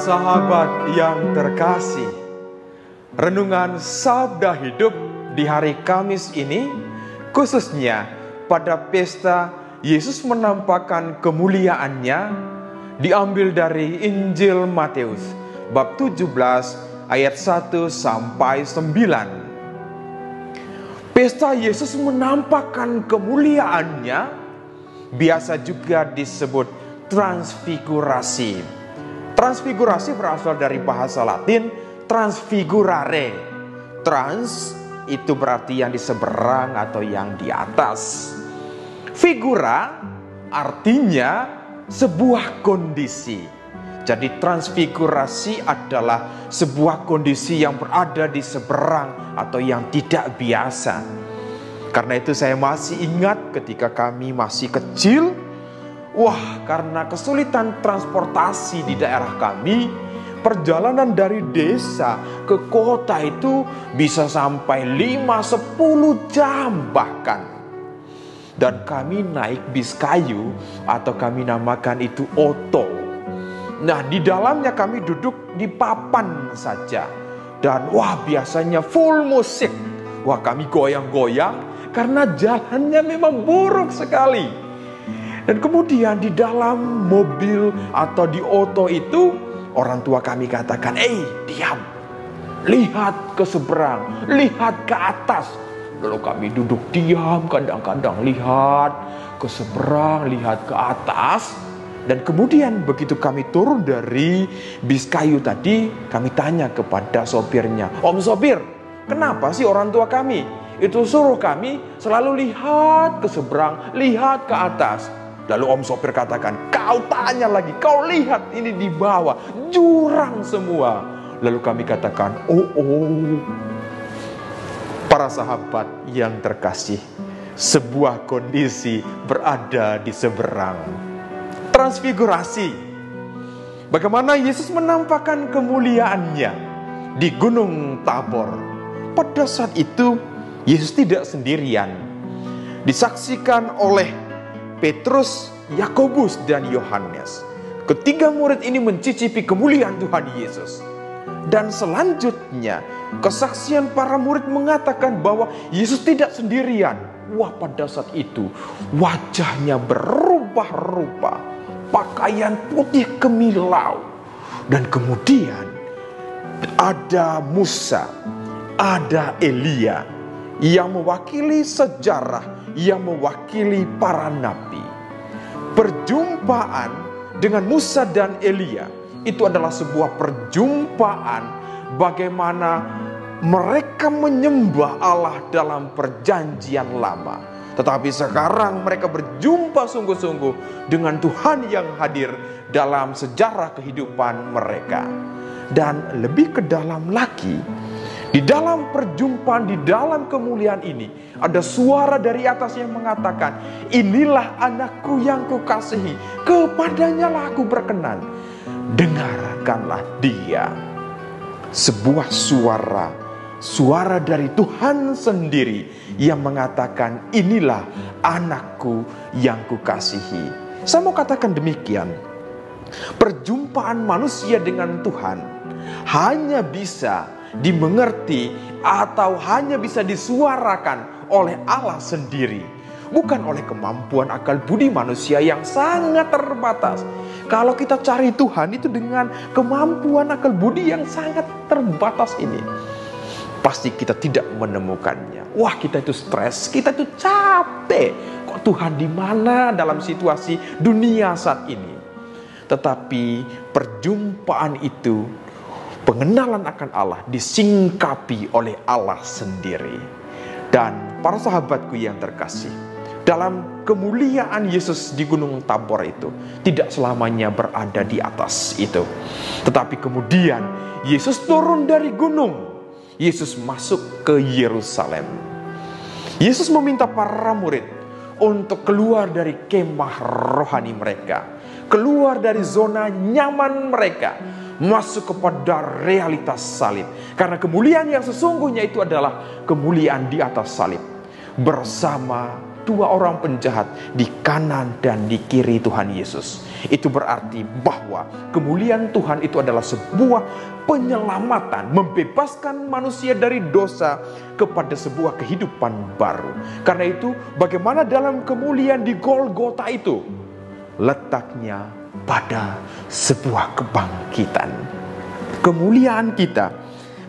sahabat yang terkasih, renungan Sabda Hidup di hari Kamis ini, khususnya pada pesta Yesus menampakkan kemuliaannya, diambil dari Injil Matius bab 17 ayat 1 sampai 9. Pesta Yesus menampakkan kemuliaannya biasa juga disebut transfigurasi. Transfigurasi berasal dari bahasa Latin transfigurare. Trans itu berarti yang di seberang atau yang di atas. Figura artinya sebuah kondisi. Jadi transfigurasi adalah sebuah kondisi yang berada di seberang atau yang tidak biasa. Karena itu saya masih ingat ketika kami masih kecil. Wah, karena kesulitan transportasi di daerah kami, perjalanan dari desa ke kota itu bisa sampai 5-10 jam bahkan. Dan kami naik bis kayu atau kami namakan itu oto. Nah, di dalamnya kami duduk di papan saja. Dan wah, biasanya full musik. Wah, kami goyang-goyang karena jalannya memang buruk sekali. Dan kemudian di dalam mobil atau di oto itu, orang tua kami katakan, diam, lihat ke seberang, lihat ke atas. Lalu kami duduk diam, kadang-kadang lihat ke seberang, lihat ke atas. Dan kemudian begitu kami turun dari bis kayu tadi, kami tanya kepada sopirnya, "Om sopir, kenapa sih orang tua kami itu suruh kami selalu lihat ke seberang, lihat ke atas?" Lalu om sopir katakan, "Kau tanya lagi, kau lihat ini di bawah, jurang semua." Lalu kami katakan, oh. Para sahabat yang terkasih, sebuah kondisi berada di seberang. Transfigurasi. Bagaimana Yesus menampakkan kemuliaannya di Gunung Tabor. Pada saat itu, Yesus tidak sendirian. Disaksikan oleh Petrus, Yakobus, dan Yohanes. Ketiga murid ini mencicipi kemuliaan Tuhan Yesus. Dan selanjutnya, kesaksian para murid mengatakan bahwa Yesus tidak sendirian. Wah, pada saat itu wajahnya berubah-ubah, pakaian putih kemilau. Dan kemudian ada Musa, ada Elia yang mewakili sejarah, yang mewakili para nabi. Perjumpaan dengan Musa dan Elia itu adalah sebuah perjumpaan bagaimana mereka menyembah Allah dalam perjanjian lama. Tetapi sekarang mereka berjumpa sungguh-sungguh dengan Tuhan yang hadir dalam sejarah kehidupan mereka. Dan lebih ke dalam lagi, di dalam perjumpaan, di dalam kemuliaan ini, ada suara dari atas yang mengatakan, "Inilah anakku yang kukasihi, kepadanya lah aku berkenan. Dengarkanlah dia." Sebuah suara dari Tuhan sendiri yang mengatakan, "Inilah anakku yang kukasihi." Saya mau katakan demikian. Perjumpaan manusia dengan Tuhan hanya bisa dimengerti atau hanya bisa disuarakan oleh Allah sendiri, bukan oleh kemampuan akal budi manusia yang sangat terbatas. Kalau kita cari Tuhan itu dengan kemampuan akal budi yang sangat terbatas ini, pasti kita tidak menemukannya. Wah, kita itu stres, kita itu capek. Kok Tuhan di mana dalam situasi dunia saat ini? Tetapi perjumpaan itu, pengenalan akan Allah disingkapi oleh Allah sendiri. Dan para sahabatku yang terkasih, dalam kemuliaan Yesus di Gunung Tabor itu tidak selamanya berada di atas itu. Tetapi kemudian Yesus turun dari gunung. Yesus masuk ke Yerusalem. Yesus meminta para murid untuk keluar dari kemah rohani mereka, keluar dari zona nyaman mereka, masuk kepada realitas salib. Karena kemuliaan yang sesungguhnya itu adalah kemuliaan di atas salib, bersama dua orang penjahat di kanan dan di kiri Tuhan Yesus. Itu berarti bahwa kemuliaan Tuhan itu adalah sebuah penyelamatan, membebaskan manusia dari dosa kepada sebuah kehidupan baru. Karena itu, bagaimana dalam kemuliaan di Golgota itu? Letaknya pada sebuah kebangkitan. Kemuliaan kita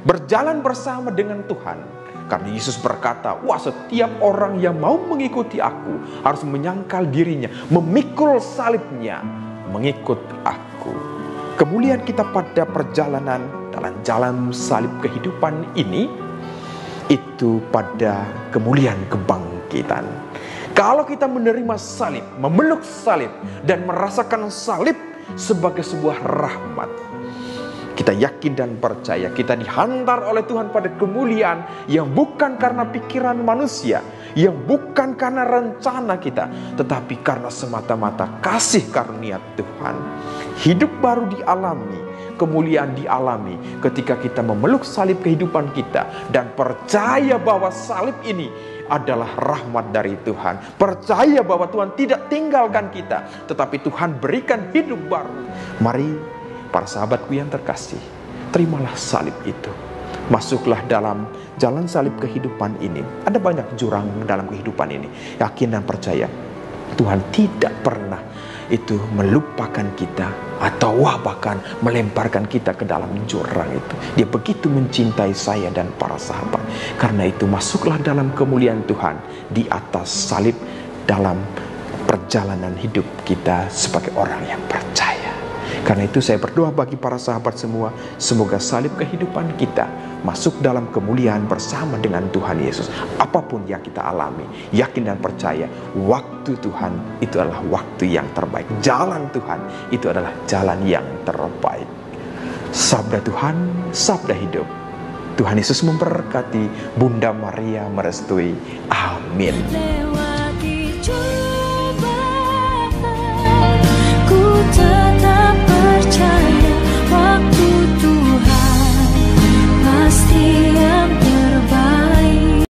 berjalan bersama dengan Tuhan. Karena Yesus berkata, wah, setiap orang yang mau mengikuti aku harus menyangkal dirinya, memikul salibnya, mengikut aku. Kemuliaan kita pada perjalanan dalam jalan salib kehidupan ini, itu pada kemuliaan kebangkitan. Kalau kita menerima salib, memeluk salib, dan merasakan salib sebagai sebuah rahmat, kita yakin dan percaya kita dihantar oleh Tuhan pada kemuliaan yang bukan karena pikiran manusia, yang bukan karena rencana kita, tetapi karena semata-mata kasih karunia Tuhan. Hidup baru dialami, kemuliaan dialami ketika kita memeluk salib kehidupan kita dan percaya bahwa salib ini adalah rahmat dari Tuhan. Percaya bahwa Tuhan tidak tinggalkan kita, tetapi Tuhan berikan hidup baru. Mari para sahabatku yang terkasih, terimalah salib itu. Masuklah dalam jalan salib kehidupan ini. Ada banyak jurang dalam kehidupan ini. Yakin dan percaya Tuhan tidak pernah itu melupakan kita atau bahkan melemparkan kita ke dalam jurang itu. Dia begitu mencintai saya dan para sahabat. Karena itu masuklah dalam kemuliaan Tuhan di atas salib dalam perjalanan hidup kita sebagai orang yang percaya. Karena itu saya berdoa bagi para sahabat semua, semoga salib kehidupan kita masuk dalam kemuliaan bersama dengan Tuhan Yesus. Apapun yang kita alami, yakin dan percaya waktu Tuhan itu adalah waktu yang terbaik. Jalan Tuhan itu adalah jalan yang terbaik. Sabda Tuhan, sabda hidup. Tuhan Yesus memberkati, Bunda Maria merestui. Amin.